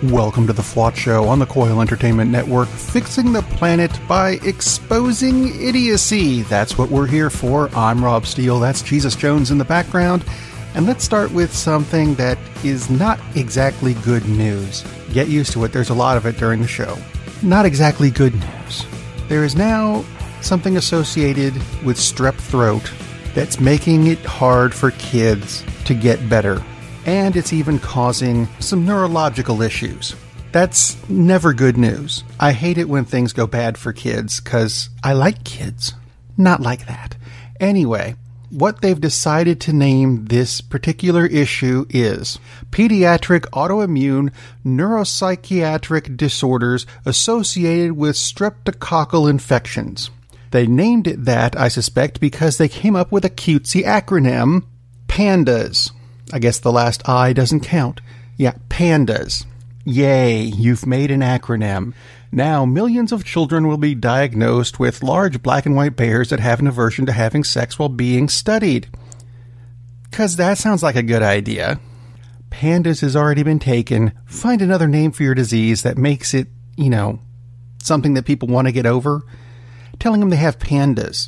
Welcome to the the-fwot-show on the Coil Entertainment Network, fixing the planet by exposing idiocy. That's what we're here for. I'm Rob Steele, that's Jesus Jones in the background, and let's start with something that is not exactly good news. Get used to it, there's a lot of it during the show. Not exactly good news. There is now something associated with strep throat that's making it hard for kids to get better. And it's even causing some neurological issues. That's never good news. I hate it when things go bad for kids, because I like kids. Not like that. Anyway, what they've decided to name this particular issue is Pediatric Autoimmune Neuropsychiatric Disorders Associated with Streptococcal Infections. They named it that, I suspect, because they came up with a cutesy acronym, PANDAS. I guess the last I doesn't count. Yeah, PANDAS. Yay, you've made an acronym. Now, millions of children will be diagnosed with large black and white bears that have an aversion to having sex while being studied. 'Cause that sounds like a good idea. PANDAS has already been taken. Find another name for your disease that makes it, something that people want to get over. Telling them they have pandas.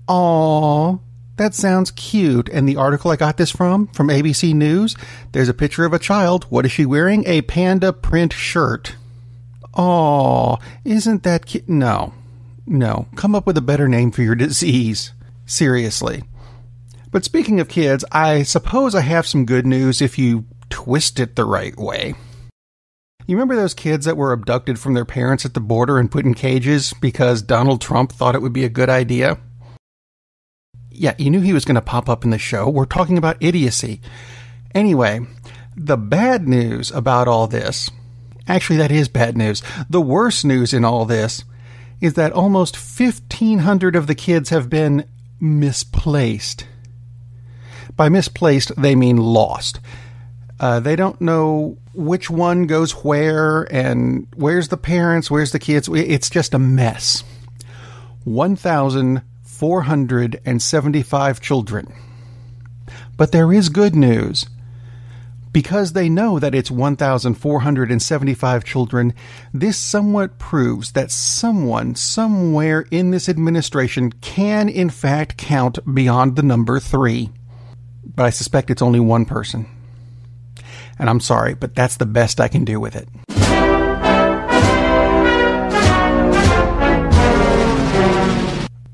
Aww. That sounds cute. And the article I got this from ABC News, there's a picture of a child. What is she wearing? A panda print shirt. Aw, isn't that cute? No. Come up with a better name for your disease. Seriously. But speaking of kids, I suppose I have some good news if you twist it the right way. You remember those kids that were abducted from their parents at the border and put in cages because Donald Trump thought it would be a good idea? Yeah, you knew he was going to pop up in the show. We're talking about idiocy. Anyway, the bad news about all this, actually that is bad news, the worst news in all this is that almost 1,500 of the kids have been misplaced. By misplaced, they mean lost. They don't know which one goes where, and where's the parents, where's the kids. It's just a mess. 1,475 children. But there is good news. Because they know that it's 1,475 children, this somewhat proves that someone, somewhere in this administration can in fact count beyond the number 3. But I suspect it's only one person. And I'm sorry, but that's the best I can do with it.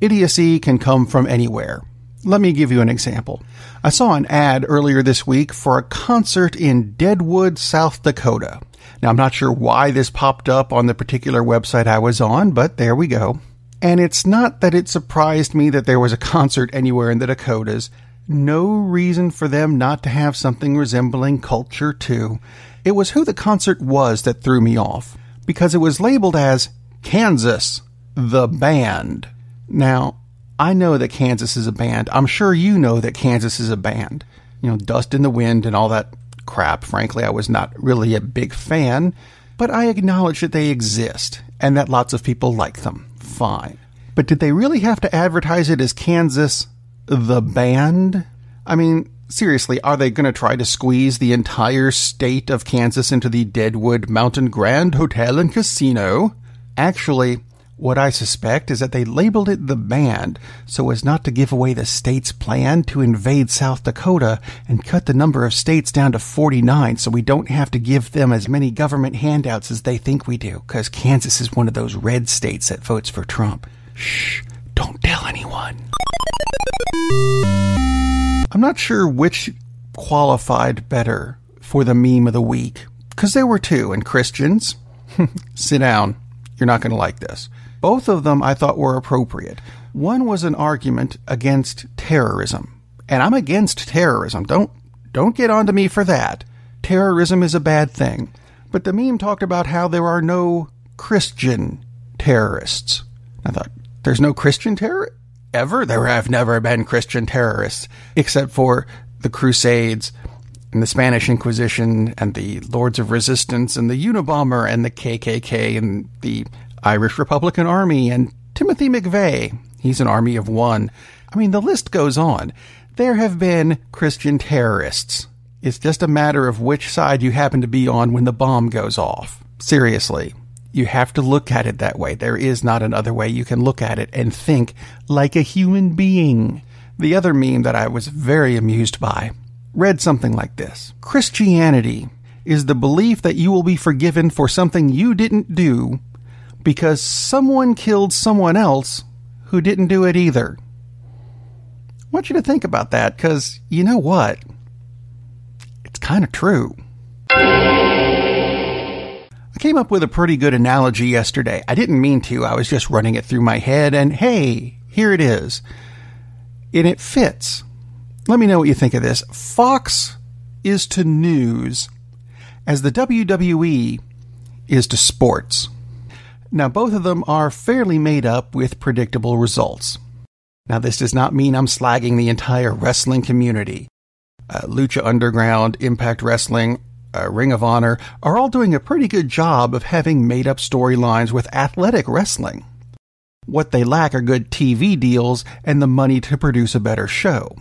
Idiocy can come from anywhere. Let me give you an example. I saw an ad earlier this week for a concert in Deadwood, South Dakota. Now, I'm not sure why this popped up on the particular website I was on, but there we go. And it's not that it surprised me that there was a concert anywhere in the Dakotas. No reason for them not to have something resembling culture, too. It was who the concert was that threw me off, because it was labeled as Kansas, the band. Now, I know that Kansas is a band. I'm sure you know that Kansas is a band. Dust in the Wind and all that crap. Frankly, I was not really a big fan, but I acknowledge that they exist and that lots of people like them. Fine. But did they really have to advertise it as Kansas, the band? I mean, seriously, are they going to try to squeeze the entire state of Kansas into the Deadwood Mountain Grand Hotel and Casino? Actually, what I suspect is that they labeled it the band so as not to give away the state's plan to invade South Dakota and cut the number of states down to 49 so we don't have to give them as many government handouts as they think we do, because Kansas is one of those red states that votes for Trump. Shh, don't tell anyone. I'm not sure which qualified better for the meme of the week, because there were two, and Christians, sit down, you're not going to like this. Both of them I thought were appropriate. One was an argument against terrorism. And I'm against terrorism. Don't get onto me for that. Terrorism is a bad thing. But the meme talked about how there are no Christian terrorists. I thought, there's no Christian terror? Ever? There have never been Christian terrorists. Except for the Crusades and the Spanish Inquisition and the Lords of Resistance and the Unabomber and the KKK and the Irish Republican Army and Timothy McVeigh. He's an army of one. I mean, the list goes on. There have been Christian terrorists. It's just a matter of which side you happen to be on when the bomb goes off. Seriously. You have to look at it that way. There is not another way you can look at it and think like a human being. The other meme that I was very amused by read something like this. Christianity is the belief that you will be forgiven for something you didn't do because someone killed someone else who didn't do it either. I want you to think about that, because you know what? It's kind of true. I came up with a pretty good analogy yesterday. I didn't mean to. I was just running it through my head, and hey, here it is. And it fits. Let me know what you think of this. Fox is to news as the WWE is to sports. Now, both of them are fairly made up with predictable results. Now, this does not mean I'm slagging the entire wrestling community. Lucha Underground, Impact Wrestling, Ring of Honor are all doing a pretty good job of having made-up storylines with athletic wrestling. What they lack are good TV deals and the money to produce a better show.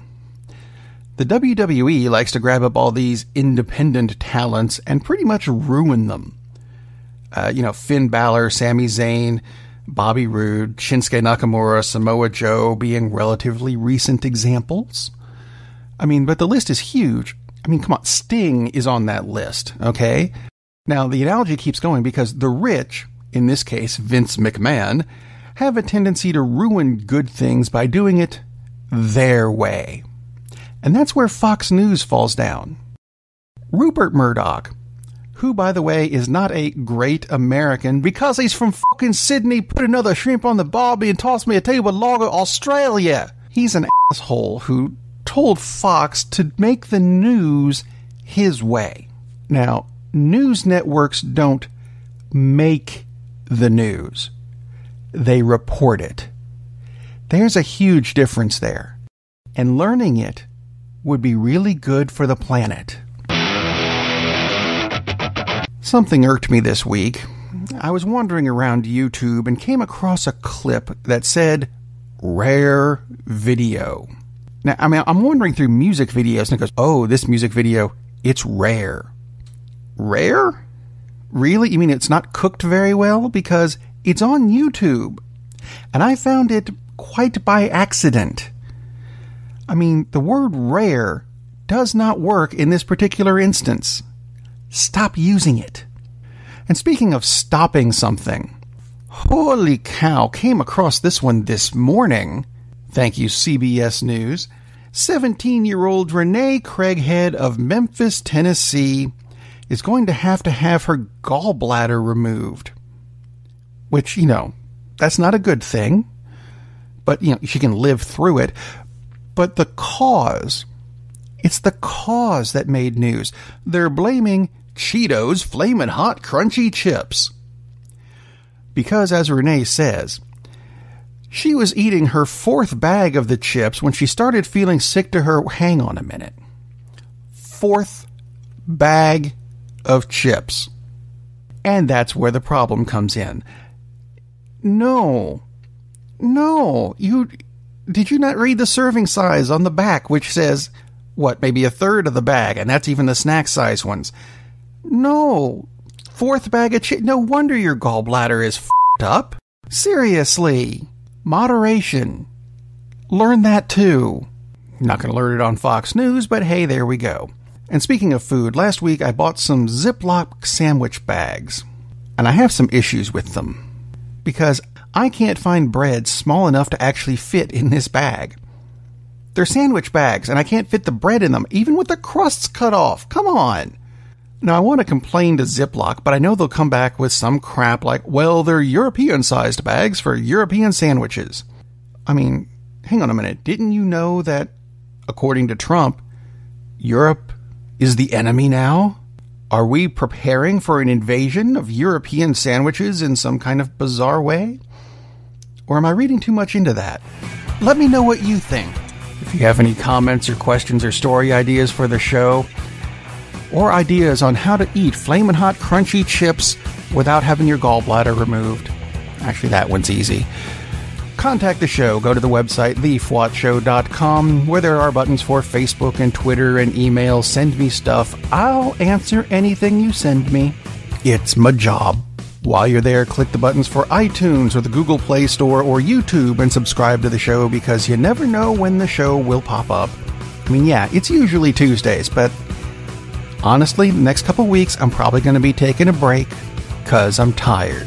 The WWE likes to grab up all these independent talents and pretty much ruin them. Finn-Balor, Sami Zayn, Bobby Roode, Shinsuke Nakamura, Samoa-Joe being relatively recent examples. But the list is huge. Come on, Sting is on that list, okay? Now, the analogy keeps going because the rich, in this case Vince McMahon, have a tendency to ruin good things by doing it their way. And that's where Fox News falls down. Rupert Murdoch, who, by the way, is not a great American because he's from fucking Sydney, put another shrimp on the barbie and tossed me a table log of Australia. He's an asshole who told Fox to make the news his way. Now, news networks don't make the news. They report it. There's a huge difference there. And learning it would be really good for the planet. Something irked me this week. I was wandering around YouTube and came across a clip that said, rare video. Now, I'm wandering through music videos and it goes, oh, this music video, it's rare. Rare? Really? You mean it's not cooked very well? Because it's on YouTube. And I found it quite by accident. The word rare does not work in this particular instance. Stop using it. And speaking of stopping something, holy cow, came across this one this morning. Thank you, CBS News. 17-year-old Renee Craighead of Memphis, Tennessee, is going to have her gallbladder removed. Which, that's not a good thing. But, she can live through it. But the cause, it's the cause that made news. They're blaming Cheetos Flamin' Hot Crunchy Chips. Because, as Renee says, she was eating her fourth bag of the chips when she started feeling sick to her. Hang on a minute. Fourth bag of chips. And that's where the problem comes in. No. Did you not read the serving size on the back, which says, maybe a third of the bag, and that's even the snack size ones? No. Fourth bag of chips. No wonder your gallbladder is f***ed up. Seriously. Moderation. Learn that too. Not going to learn it on Fox News, but hey, there we go. And speaking of food, last week I bought some Ziploc sandwich bags. And I have some issues with them. Because I can't find bread small enough to actually fit in this bag. They're sandwich bags, and I can't fit the bread in them, even with the crusts cut off. Come on. Now, I want to complain to Ziploc, but I know they'll come back with some crap like, well, they're European-sized bags for European sandwiches. Hang on a minute. Didn't you know that, according to Trump, Europe is the enemy now? Are we preparing for an invasion of European sandwiches in some kind of bizarre way? Or am I reading too much into that? Let me know what you think. If you have any comments or questions or story ideas for the show, or ideas on how to eat Flamin' Hot Crunchy Chips without having your gallbladder removed. Actually, that one's easy. contact the show. Go to the website, the-fwot-show.com, where there are buttons for Facebook and Twitter and email. Send me stuff. I'll answer anything you send me. It's my job. While you're there, click the buttons for iTunes or the Google Play Store or YouTube and subscribe to the show, because you never know when the show will pop up. I mean, yeah, it's usually Tuesdays, but honestly, the next couple weeks I'm probably going to be taking a break because I'm tired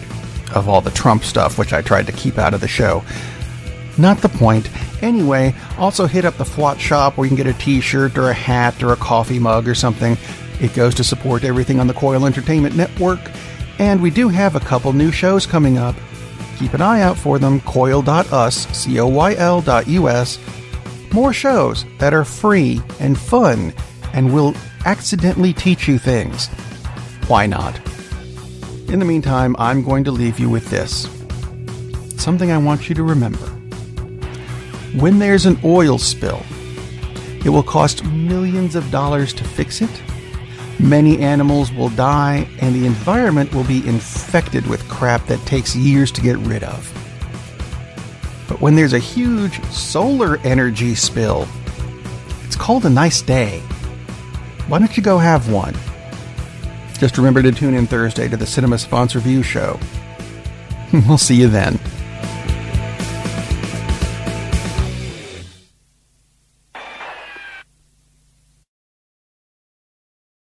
of all the Trump stuff, which I tried to keep out of the show. Not the point. Anyway, also hit up the Fwot shop where you can get a t-shirt or a hat or a coffee mug or something. It goes to support everything on the Coil Entertainment Network. And we do have a couple new shows coming up. Keep an eye out for them. Coil.us, COYL.us. More shows that are free and fun and will accidentally teach you things. Why not? In the meantime, I'm going to leave you with this. Something I want you to remember. When there's an oil spill, it will cost millions of dollars to fix it. Many animals will die, and the environment will be infected with crap that takes years to get rid of. But when there's a huge solar energy spill, it's called a nice day. Why don't you go have one? Just remember to tune in Thursday to the Cinema Sponsor Review Show. We'll see you then.